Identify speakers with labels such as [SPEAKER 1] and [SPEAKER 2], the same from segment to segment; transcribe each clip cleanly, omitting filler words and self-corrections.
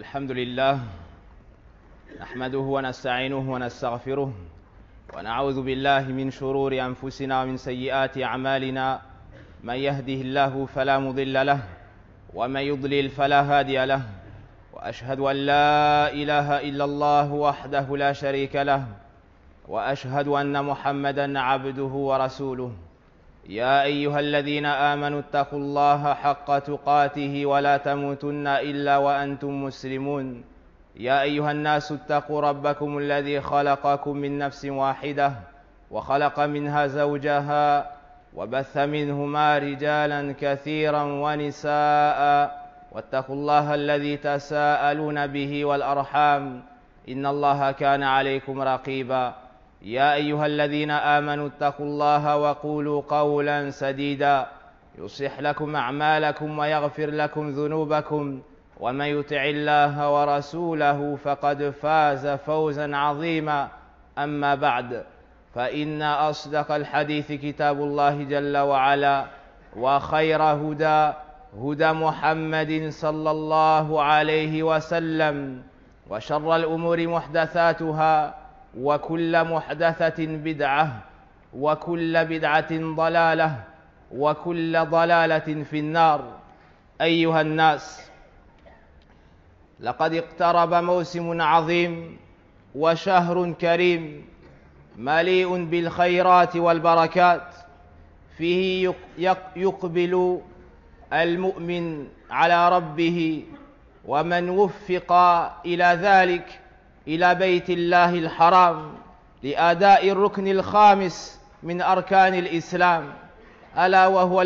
[SPEAKER 1] الحمد لله نحمده ونستعينه ونستغفره ونعوذ بالله من شرور أنفسنا ومن سيئات أعمالنا. من يهده الله فلا مضل له ومن يضلل فلا هادي له، وأشهد أن لا إله إلا الله وحده لا شريك له، وأشهد أن محمدًا عبده ورسوله. يا أيها الذين آمنوا اتقوا الله حق تقاته ولا تموتن إلا وأنتم مسلمون. يا أيها الناس اتقوا ربكم الذي خلقكم من نفس واحدة وخلق منها زوجها وبث منهما رجالا كثيرا ونساء، واتقوا الله الذي تساءلون به والأرحام إن الله كان عليكم رقيبا. يا أيها الذين آمنوا اتقوا الله وقولوا قولا سديدا يصلح لكم أعمالكم ويغفر لكم ذنوبكم، ومن يطع الله ورسوله فقد فاز فوزا عظيما. أما بعد، فإن أصدق الحديث كتاب الله جل وعلا، وخير هدى محمد صلى الله عليه وسلم، وشر الأمور محدثاتها، وكل محدثة بدعة، وكل بدعة ضلالة، وكل ضلالة في النار. أيها الناس، لقد اقترب موسم عظيم وشهر كريم مليء بالخيرات والبركات، فيه يقبل المؤمن على ربه، ومن وفق إلى ذلك إلى بيت الله الحرام لأداء الركن الخامس من أركان الإسلام، ألا وهو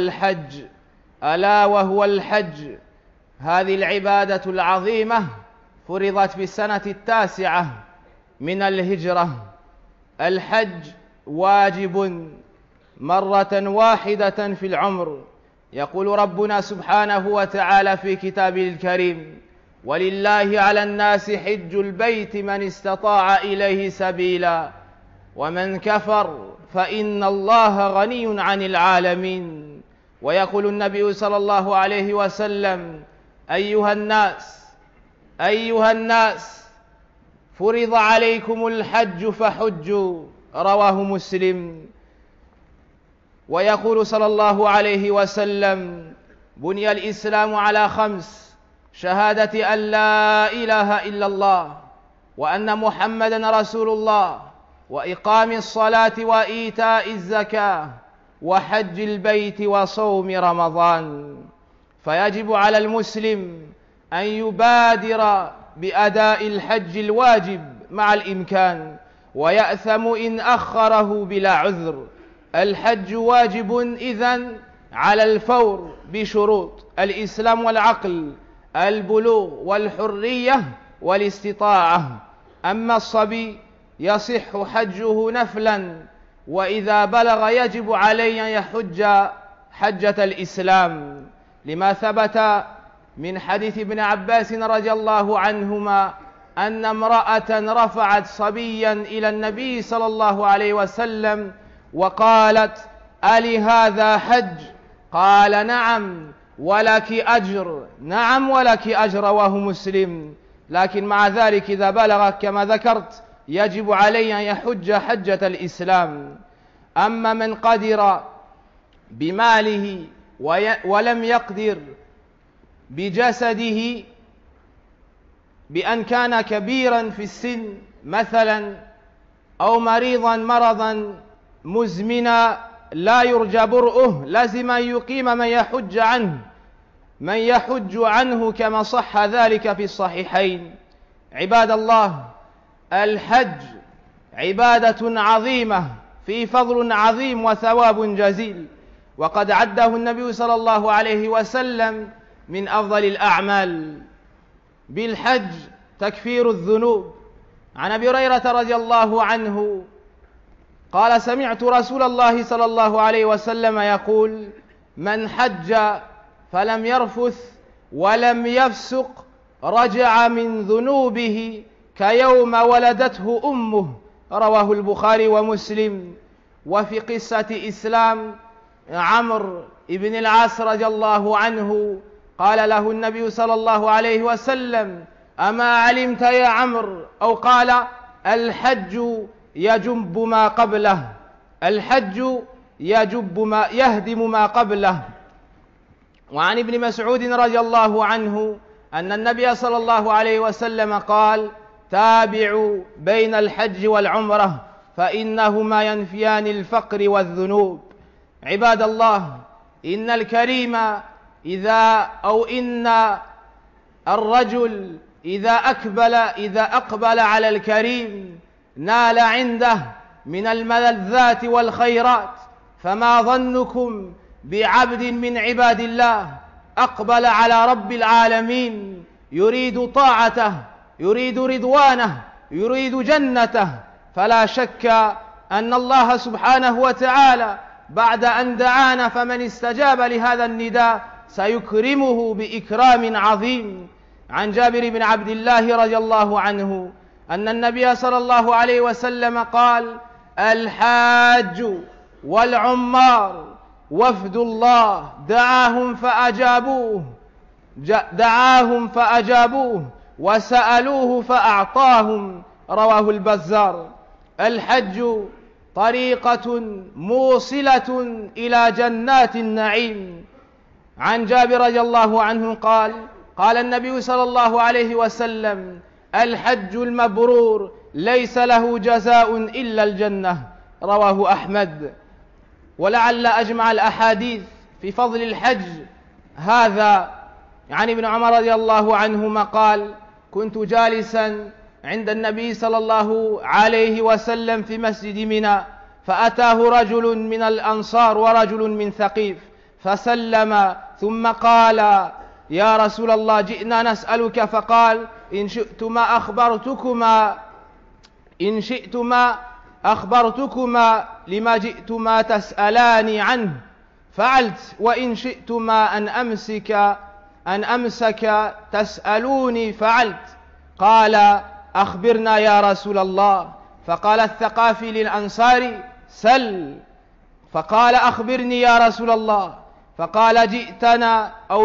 [SPEAKER 1] الحج. هذه العبادة العظيمة فرضت في السنة 9 من الهجرة. الحج واجب مرة واحدة في العمر. يقول ربنا سبحانه وتعالى في كتابه الكريم: ولله على الناس حج البيت من استطاع إليه سبيلا ومن كفر فإن الله غني عن العالمين. ويقول النبي صلى الله عليه وسلم: أيها الناس فرض عليكم الحج فحجوا، رواه مسلم. ويقول صلى الله عليه وسلم: بني الإسلام على 5: شهادة أن لا إله إلا الله وأن محمدًا رسول الله، وإقام الصلاة وإيتاء الزكاة، وحج البيت وصوم رمضان. فيجب على المسلم أن يبادر بأداء الحج الواجب مع الإمكان، ويأثم إن أخره بلا عذر. الحج واجب إذن على الفور بشروط: الإسلام والعقل، البلوغ والحرية والاستطاعة. أما الصبي يصح حجه نفلا، وإذا بلغ يجب عليه أن يحج حجة الإسلام، لما ثبت من حديث ابن عباس رضي الله عنهما أن امرأة رفعت صبيا إلى النبي صلى الله عليه وسلم وقالت: ألي هذا حج؟ قال: نعم ولك أجر. نعم ولك أجر، رواه مسلم. لكن مع ذلك إذا بلغ كما ذكرت يجب عليه أن يحج حجة الإسلام. أما من قدر بماله ولم يقدر بجسده، بأن كان كبيرا في السن مثلا، أو مريضا مرضا مزمنا لا يرجى برؤه، لازم أن يقيم من يحج عنه كما صح ذلك في الصحيحين. عباد الله، الحج عبادة عظيمة في فضل عظيم وثواب جزيل، وقد عده النبي صلى الله عليه وسلم من أفضل الأعمال. بالحج تكفير الذنوب. عن أبي هريرة رضي الله عنه قال: سمعت رسول الله صلى الله عليه وسلم يقول: من حج فلم يرفث ولم يفسق رجع من ذنوبه كيوم ولدته أمه، رواه البخاري ومسلم. وفي قصة إسلام عمرو بن العاص رضي الله عنه قال له النبي صلى الله عليه وسلم: أما علمت يا عمرو، أو قال الحج يجب ما قبله، الحج يهدم ما قبله. وعن ابن مسعود رضي الله عنه أن النبي صلى الله عليه وسلم قال: تابعوا بين الحج والعمرة فإنهما ينفيان الفقر والذنوب. عباد الله، إن الكريم إن الرجل إذا أقبل على الكريم نال عنده من الملذات والخيرات، فما ظنكم بعبد من عباد الله أقبل على رب العالمين يريد طاعته، يريد رضوانه، يريد جنته، فلا شك أن الله سبحانه وتعالى بعد أن دعانا فمن استجاب لهذا النداء سيكرمه بإكرام عظيم. عن جابر بن عبد الله رضي الله عنه أن النبي صلى الله عليه وسلم قال: الحاج والعمار وفد الله دعاهم فأجابوه وسألوه فأعطاهم. رواه البزار. الحج طريقة موصلة إلى جنات النعيم. عن جابر رضي الله عنه قال النبي صلى الله عليه وسلم: الحج المبرور ليس له جزاء إلا الجنة. رواه أحمد. ولعل أجمع الأحاديث في فضل الحج هذا عن ابن عمر رضي الله عنهما قال: كنت جالسا عند النبي صلى الله عليه وسلم في مسجد منى، فأتاه رجل من الأنصار ورجل من ثقيف فسلم، ثم قال: يا رسول الله، جئنا نسألك. فقال: إن شئتما أخبرتكما لما جئتما تسألاني عنه فعلت، وإن شئتما أن أمسك تسألوني فعلت. قال: أخبرنا يا رسول الله. فقال الثقافي للأنصاري: سل. فقال: أخبرني يا رسول الله. فقال: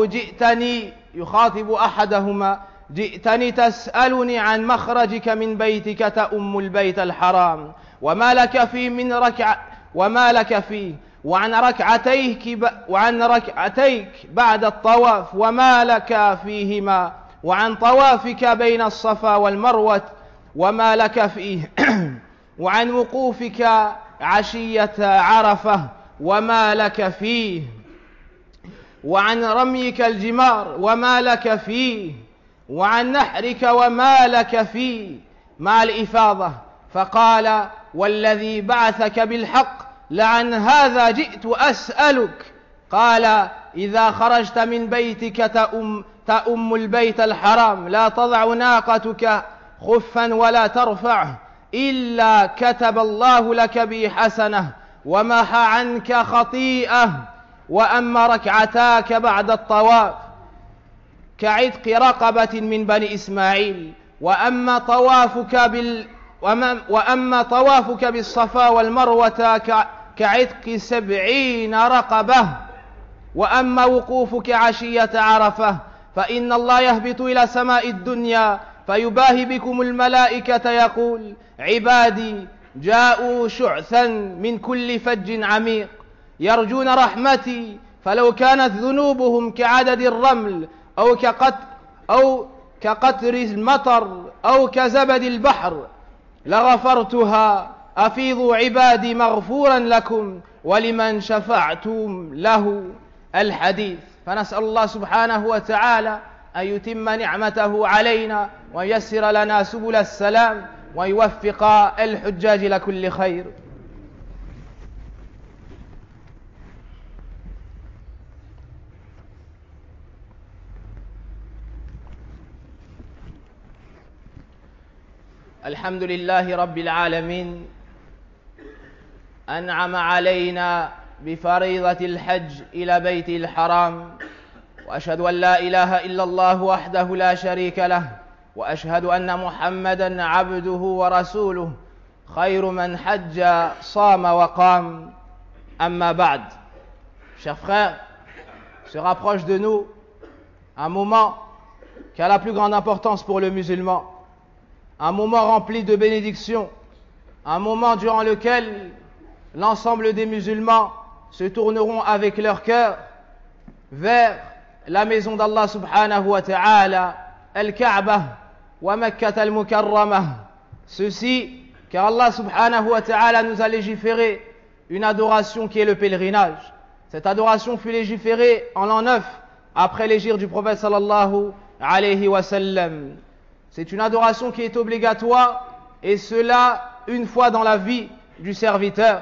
[SPEAKER 1] جئتني يخاطب أحدهما: جئتني تسألني عن مخرجك من بيتك تؤم البيت الحرام وما لك فيه وعن ركعتيك بعد الطواف وما لك فيهما، وعن طوافك بين الصفا والمروة وما لك فيه، وعن وقوفك عشية عرفة وما لك فيه، وعن رميك الجمار وما لك فيه، وعن نحرك وما لك فيه، مع الإفاضة. فقال: والذي بعثك بالحق لعن هذا جئت أسألك. قال: إذا خرجت من بيتك تؤم البيت الحرام لا تضع ناقتك خفا ولا ترفعه إلا كتب الله لك به حسنة ومحى عنك خطيئة. وأما ركعتاك بعد الطواف كعتق رقبة من بني إسماعيل، وأما طوافك بالصفا والمروة كعتق 70 رقبة، وأما وقوفك عشية عرفة فإن الله يهبط إلى سماء الدنيا فيباهي بكم الملائكة يقول: عبادي جاءوا شعثا من كل فج عميق يرجون رحمتي، فلو كانت ذنوبهم كعدد الرمل أو كقطر المطر أو كزبد البحر لغفرتها. أفيضوا عبادي مغفورا لكم ولمن شفعتم له. الحديث. فنسأل الله سبحانه وتعالى أن يتم نعمته علينا وييسر لنا سبل السلام ويوفق الحجاج لكل خير. الحمد لله رب العالمين، أنعم علينا بفريضة الحج إلى بيته الحرام، وأشهد أن لا إله إلا الله وحده لا شريك له، وأشهد أن محمدًا عبده ورسوله خير من حج صام وقام. أما بعد. Chers frères, se rapproche de nous un moment qui a la plus grande importance pour le musulman. Un moment rempli de bénédictions, un moment durant lequel l'ensemble des musulmans se tourneront avec leur cœur vers la maison d'Allah subhanahu wa ta'ala, Al-Kaaba wa Makkah al-Mukarramah. Ceci, car Allah subhanahu wa ta'ala nous a légiféré une adoration qui est le pèlerinage. Cette adoration fut légiférée en l'an 9 après l'hégire du prophète sallallahu alayhi wa sallam. C'est une adoration qui est obligatoire, et cela une fois dans la vie du serviteur.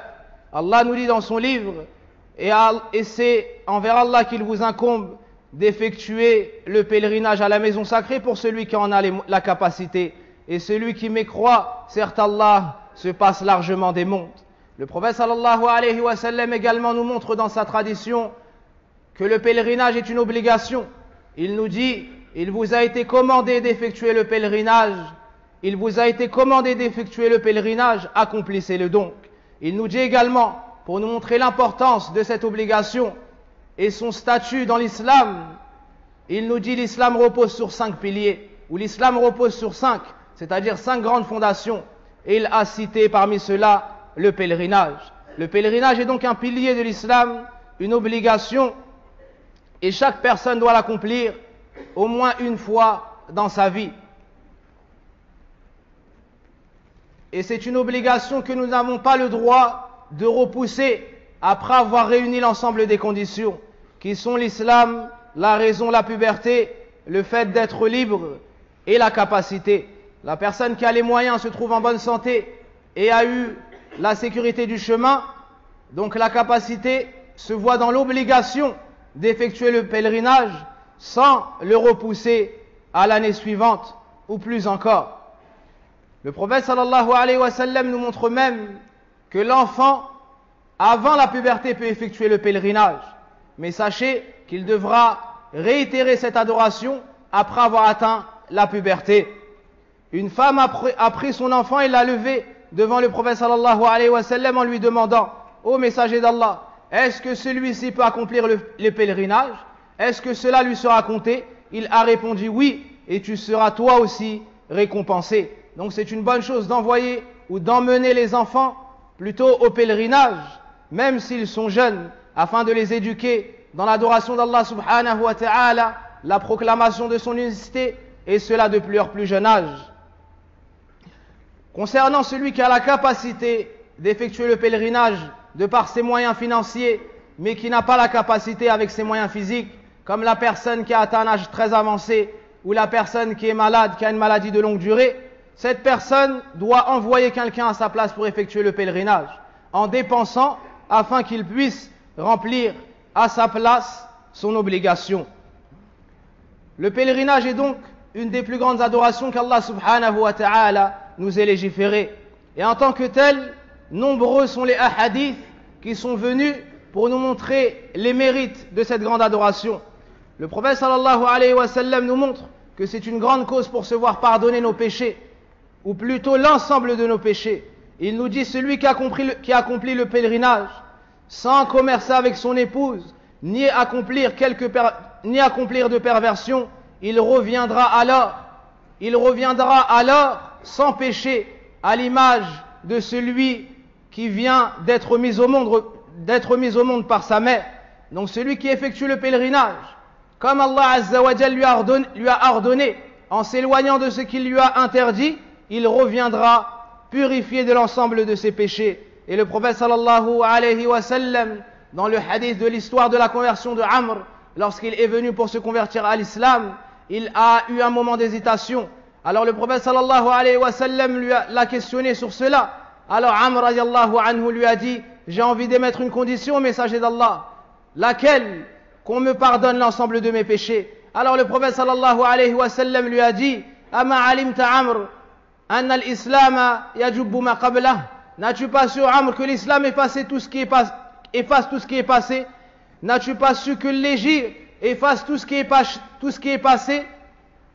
[SPEAKER 1] Allah nous dit dans son livre, et c'est envers Allah qu'il vous incombe d'effectuer le pèlerinage à la maison sacrée pour celui qui en a la capacité. Et celui qui mécroit, certes Allah se passe largement des mondes. Le prophète sallallahu alayhi wa sallam également nous montre dans sa tradition que le pèlerinage est une obligation. Il nous dit, il vous a été commandé d'effectuer le pèlerinage, il vous a été commandé d'effectuer le pèlerinage, accomplissez-le donc. Il nous dit également, pour nous montrer l'importance de cette obligation et son statut dans l'islam, il nous dit l'islam repose sur 5 piliers, ou l'islam repose sur 5, c'est-à-dire 5 grandes fondations, et il a cité parmi ceux-là le pèlerinage. Le pèlerinage est donc un pilier de l'islam, une obligation, et chaque personne doit l'accomplir au moins une fois dans sa vie. Et c'est une obligation que nous n'avons pas le droit de repousser après avoir réuni l'ensemble des conditions, qui sont l'islam, la raison, la puberté, le fait d'être libre et la capacité. La personne qui a les moyens se trouve en bonne santé et a eu la sécurité du chemin, donc la capacité se voit dans l'obligation d'effectuer le pèlerinage sans le repousser à l'année suivante ou plus encore. Le prophète sallallahu alayhi wa sallam nous montre même que l'enfant, avant la puberté, peut effectuer le pèlerinage. Mais sachez qu'il devra réitérer cette adoration après avoir atteint la puberté. Une femme a pris son enfant et l'a levé devant le prophète sallallahu alayhi wa sallam en lui demandant: ô messager d'Allah, est-ce que celui-ci peut accomplir le pèlerinage? Est-ce que cela lui sera compté? Il a répondu oui, et tu seras toi aussi récompensé. Donc c'est une bonne chose d'envoyer ou d'emmener les enfants plutôt au pèlerinage, même s'ils sont jeunes, afin de les éduquer dans l'adoration d'Allah subhanahu wa ta'ala, la proclamation de son unicité, et cela depuis leur plus jeune âge. Concernant celui qui a la capacité d'effectuer le pèlerinage de par ses moyens financiers, mais qui n'a pas la capacité avec ses moyens physiques, comme la personne qui a atteint un âge très avancé, ou la personne qui est malade, qui a une maladie de longue durée, cette personne doit envoyer quelqu'un à sa place pour effectuer le pèlerinage, en dépensant afin qu'il puisse remplir à sa place son obligation. Le pèlerinage est donc une des plus grandes adorations qu'Allah subhanahu wa ta'ala nous ait légiféré. Et en tant que tel, nombreux sont les hadiths qui sont venus pour nous montrer les mérites de cette grande adoration. Le prophète sallallahu alayhi wa sallam nous montre que c'est une grande cause pour se voir pardonner nos péchés, ou plutôt l'ensemble de nos péchés. Il nous dit: celui qui accomplit le pèlerinage sans commercer avec son épouse, ni accomplir de perversion, il reviendra alors sans péché, à l'image de celui qui vient d'être mis au monde par sa mère. Donc celui qui effectue le pèlerinage, comme Allah Azza wa Jal lui a ordonné, en s'éloignant de ce qu'il lui a interdit, il reviendra purifié de l'ensemble de ses péchés. Et le prophète sallallahu alayhi wa sallam, dans le hadith de l'histoire de la conversion de Amr, lorsqu'il est venu pour se convertir à l'islam, il a eu un moment d'hésitation. Alors le prophète sallallahu alayhi wa sallam l'a questionné sur cela. Alors Amr radiallahu anhu lui a dit: j'ai envie d'émettre une condition au messager d'Allah. Laquelle? Qu'on me pardonne l'ensemble de mes péchés. Alors le prophète sallallahu alayhi wa sallam lui a dit: ama alimta Amr anna al-islam yajubbu ma qablah? N'as-tu pas su, Amr, que l'islam efface tout ce qui est passé? N'as-tu pas su que l'hégire efface tout ce qui est passé?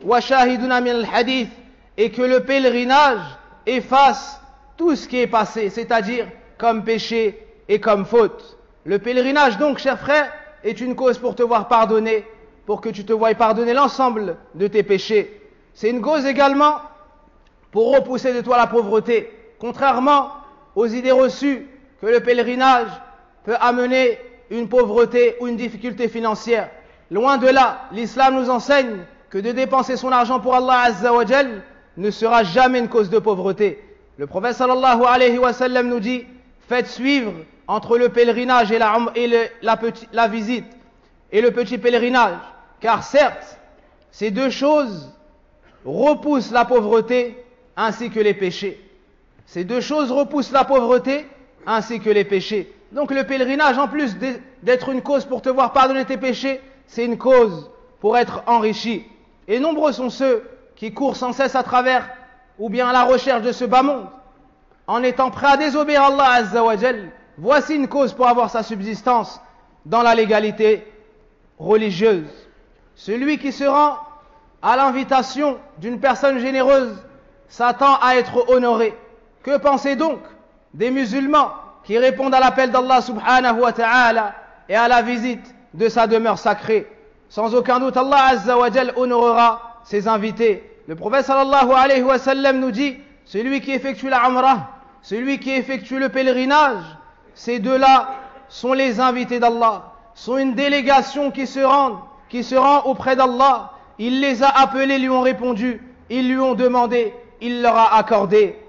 [SPEAKER 1] Wa shahiduna min al-hadith, et que le pèlerinage efface tout ce qui est passé, c'est-à-dire comme péché et comme faute. Le pèlerinage donc, chers frères, est une cause pour te voir pardonner
[SPEAKER 2] pour que tu te voies pardonner l'ensemble de tes péchés. C'est une cause également pour repousser de toi la pauvreté, contrairement aux idées reçues que le pèlerinage peut amener une pauvreté ou une difficulté financière. Loin de là, l'islam nous enseigne que de dépenser son argent pour Allah Azza wa Jal ne sera jamais une cause de pauvreté. Le prophète sallallahu alayhi wa sallam nous dit: faites suivre entre le pèlerinage et la visite et le petit pèlerinage, car certes, ces deux choses repoussent la pauvreté ainsi que les péchés. Ces deux choses repoussent la pauvreté ainsi que les péchés. Donc le pèlerinage, en plus d'être une cause pour te voir pardonner tes péchés, c'est une cause pour être enrichi. Et nombreux sont ceux qui courent sans cesse à travers ou bien à la recherche de ce bas monde, en étant prêts à désobéir à Allah Azza wa Jal. Voici une cause pour avoir sa subsistance dans la légalité religieuse. Celui qui se rend à l'invitation d'une personne généreuse s'attend à être honoré. Que pensez donc des musulmans qui répondent à l'appel d'Allah subhanahu wa ta'ala et à la visite de sa demeure sacrée? Sans aucun doute, Allah Azza wa Jal honorera ses invités. Le prophète sallallahu alayhi wa sallam nous dit: celui qui effectue la umrah, celui qui effectue le pèlerinage, ces deux-là sont les invités d'Allah, sont une délégation qui se rend auprès d'Allah. Il les a appelés, lui ont répondu, ils lui ont demandé, il leur a accordé.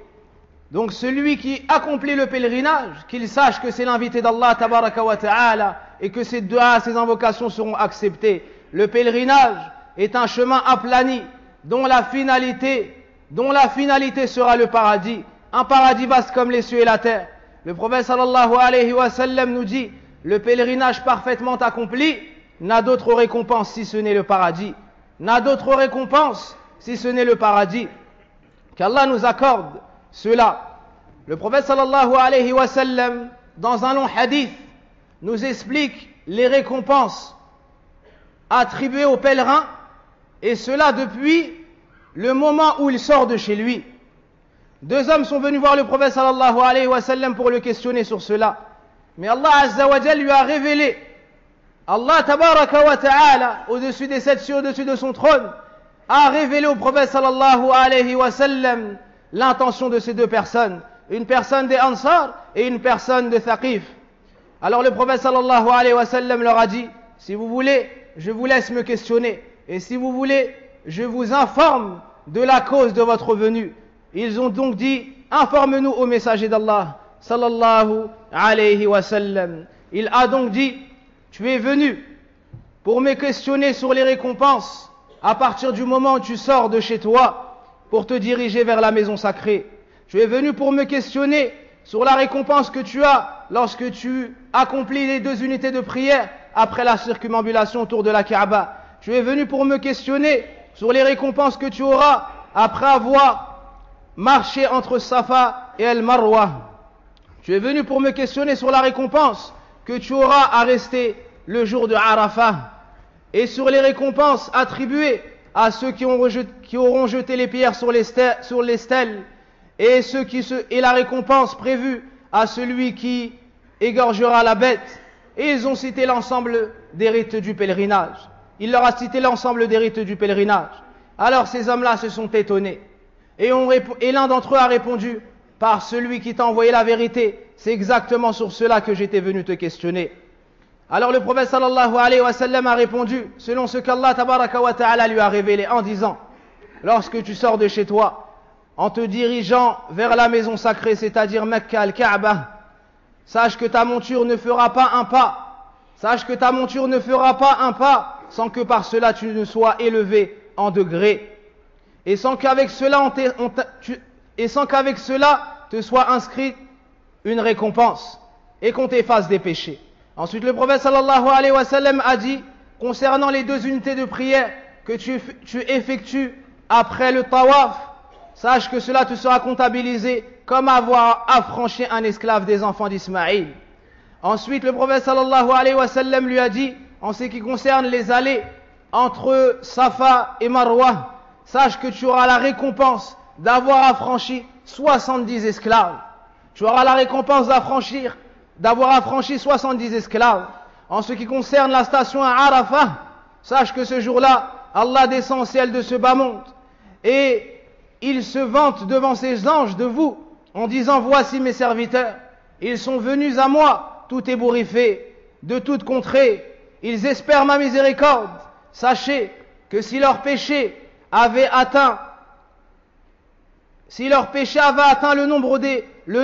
[SPEAKER 2] Donc celui qui accomplit le pèlerinage, qu'il sache que c'est l'invité d'Allah tabaraka wa ta'ala et que ses du'as, ses invocations seront acceptées. Le pèlerinage est un chemin aplani dont la finalité sera le paradis, un paradis vaste comme les cieux et la terre. Le prophète sallallahu alayhi wa sallam nous dit: le pèlerinage parfaitement accompli n'a d'autre récompense si ce n'est le paradis. N'a d'autre récompense si ce n'est le paradis. Qu'Allah nous accorde cela. Le prophète sallallahu alayhi wa sallam, dans un long hadith, nous explique les récompenses attribuées aux pèlerins, et cela depuis le moment où il sort de chez lui. Deux hommes sont venus voir le prophète sallallahu alayhi wa sallam pour le questionner sur cela. Mais Allah Azza wa Jal lui a révélé, Allah tabaraka wa ta'ala, au-dessus des sept cieux, au-dessus de son trône, a révélé au prophète sallallahu alayhi wa sallam l'intention de ces deux personnes, une personne des Ansar et une personne de Thaqif. Alors le prophète sallallahu alayhi wa sallam leur a dit: si vous voulez, je vous laisse me questionner, et si vous voulez, je vous informe de la cause de votre venue. Ils ont donc dit: informe-nous au messager d'Allah sallallahu alayhi wa sallam. Il a donc dit: tu es venu pour me questionner sur les récompenses à partir du moment où tu sors de chez toi pour te diriger vers la maison sacrée. Tu es venu pour me questionner sur la récompense que tu as lorsque tu accomplis les 2 unités de prière après la circumambulation autour de la Kaaba. Tu es venu pour me questionner sur les récompenses que tu auras après avoir marché entre Safa et El Marwa. Tu es venu pour me questionner sur la récompense que tu auras à rester le jour de Arafah, et sur les récompenses attribuées à ceux qui auront jeté les pierres sur les stèles, et la récompense prévue à celui qui égorgera la bête. Et ils ont cité l'ensemble des rites du pèlerinage. Il leur a cité l'ensemble des rites du pèlerinage. Alors ces hommes-là se sont étonnés, et l'un d'entre eux a répondu: par celui qui t'a envoyé la vérité, c'est exactement sur cela que j'étais venu te questionner. Alors le prophète sallallahu alayhi wa sallam a répondu selon ce qu'Allah tabaraka wa ta'ala lui a révélé, en disant: lorsque tu sors de chez toi en te dirigeant vers la maison sacrée, c'est-à-dire Mecca al-Kaaba, sache que ta monture ne fera pas un pas, sans que par cela tu ne sois élevé en degrés, et sans qu'avec cela te soit inscrite une récompense et qu'on t'efface des péchés. Ensuite le prophète sallallahu alayhi wa sallam a dit concernant les 2 unités de prière que tu effectues après le tawaf, sache que cela te sera comptabilisé comme avoir affranchi un esclave des enfants d'Ismaïl. Ensuite le prophète sallallahu alayhi wa sallam lui a dit en ce qui concerne les allées entre Safa et Marwa, sache que tu auras la récompense d'avoir affranchi 70 esclaves. Tu auras la récompense d'avoir affranchi 70 esclaves. En ce qui concerne la station à Arafah, sache que ce jour-là, Allah descend au ciel de ce bas monde et il se vante devant ses anges de vous en disant: voici mes serviteurs, ils sont venus à moi, tout ébouriffés, de toute contrée, ils espèrent ma miséricorde. Sachez que si leur péché avait atteint le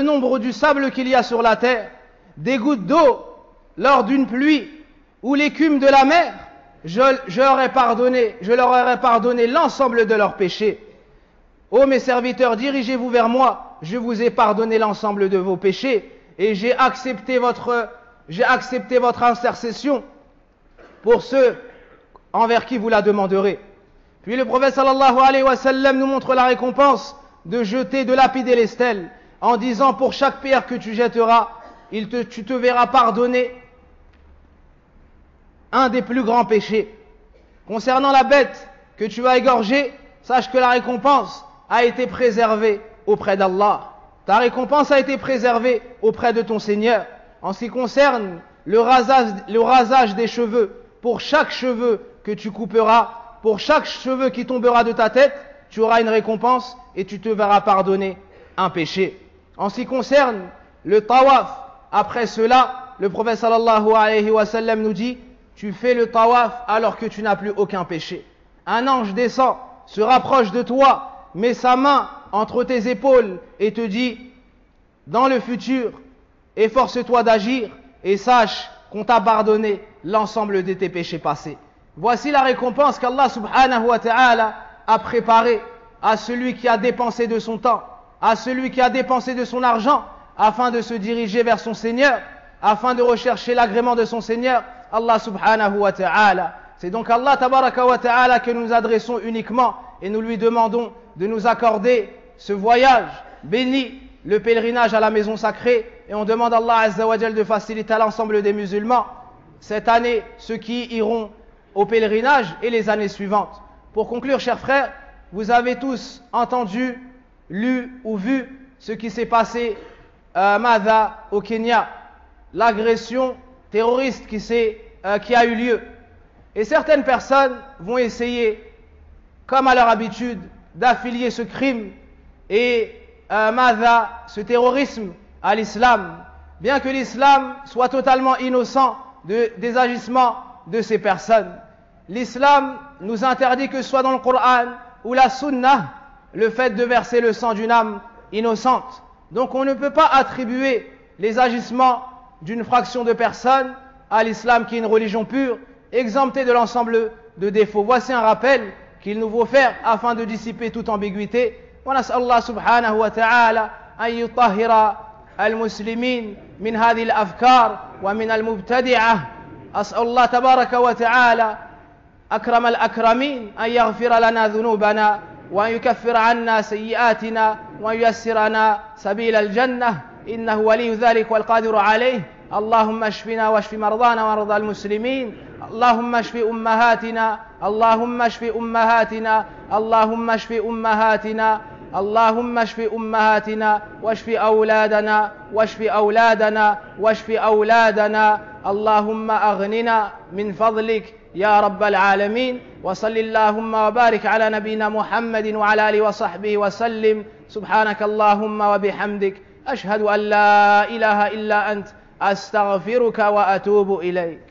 [SPEAKER 2] nombre du sable qu'il y a sur la terre, des gouttes d'eau lors d'une pluie ou l'écume de la mer, je leur aurais pardonné l'ensemble de leurs péchés. Ô mes serviteurs, dirigez-vous vers moi, je vous ai pardonné l'ensemble de vos péchés et j'ai accepté votre intercession pour ceux envers qui vous la demanderez. Puis le prophète sallallahu alayhi wa sallam nous montre la récompense de lapider les stèles en disant: pour chaque pierre que tu jetteras, tu te verras pardonner un des plus grands péchés. Concernant la bête que tu vas égorger, sache que la récompense a été préservée auprès d'Allah. Ta récompense a été préservée auprès de ton Seigneur. En ce qui concerne le rasage des cheveux, pour chaque cheveu que tu couperas, pour chaque cheveu qui tombera de ta tête, tu auras une récompense et tu te verras pardonner un péché. En ce qui concerne le tawaf, après cela, le prophète sallallahu alayhi wa sallam nous dit: tu fais le tawaf alors que tu n'as plus aucun péché. Un ange descend, se rapproche de toi, met sa main entre tes épaules et te dit: dans le futur, efforce-toi d'agir et sache qu'on t'a pardonné l'ensemble de tes péchés passés. Voici la récompense qu'Allah subhanahu wa ta'ala a préparée à celui qui a dépensé de son temps, à celui qui a dépensé de son argent afin de se diriger vers son Seigneur, afin de rechercher l'agrément de son Seigneur, Allah subhanahu wa ta'ala. C'est donc Allah tabaraka wa ta'ala que nous adressons uniquement et nous lui demandons de nous accorder ce voyage béni, le pèlerinage à la maison sacrée, et on demande à Allah azza wa jal de faciliter à l'ensemble des musulmans cette année ceux qui iront au pèlerinage et les années suivantes. Pour conclure, chers frères, vous avez tous entendu, lu ou vu ce qui s'est passé au Kenya, l'agression terroriste qui a eu lieu. Et certaines personnes vont essayer, comme à leur habitude, d'affilier ce crime et ce terrorisme à l'islam, bien que l'islam soit totalement innocent des agissements de ces personnes. L'islam nous interdit, que ce soit dans le Coran ou la Sunna, le fait de verser le sang d'une âme innocente. Donc on ne peut pas attribuer les agissements d'une fraction de personnes à l'islam, qui est une religion pure, exemptée de l'ensemble de défauts. Voici un rappel qu'il nous faut faire afin de dissiper toute ambiguïté. ونسأل الله سبحانه وتعالى أن يطهر المسلمين من هذه الأفكار ومن المبتدعة. أسأل الله تبارك وتعالى أكرم الأكرمين أن يغفر لنا ذنوبنا وأن يكفر عنا سيئاتنا وييسرنا سبيل الجنة، إنه ولي ذلك والقادر عليه. اللهم اشفنا واشف مرضانا ومرضى المسلمين. اللهم اشف أمهاتنا، اللهم اشف أمهاتنا، اللهم اشف أمهاتنا، اللهم اشف أمهاتنا واشف أولادنا واشف أولادنا واشف أولادنا. اللهم أغننا من فضلك يا رب العالمين. وصل اللهم وبارك على نبينا محمد وعلى آله وصحبه وسلم. سبحانك اللهم وبحمدك، أشهد أن لا إله إلا أنت، أستغفرك وأتوب إليك.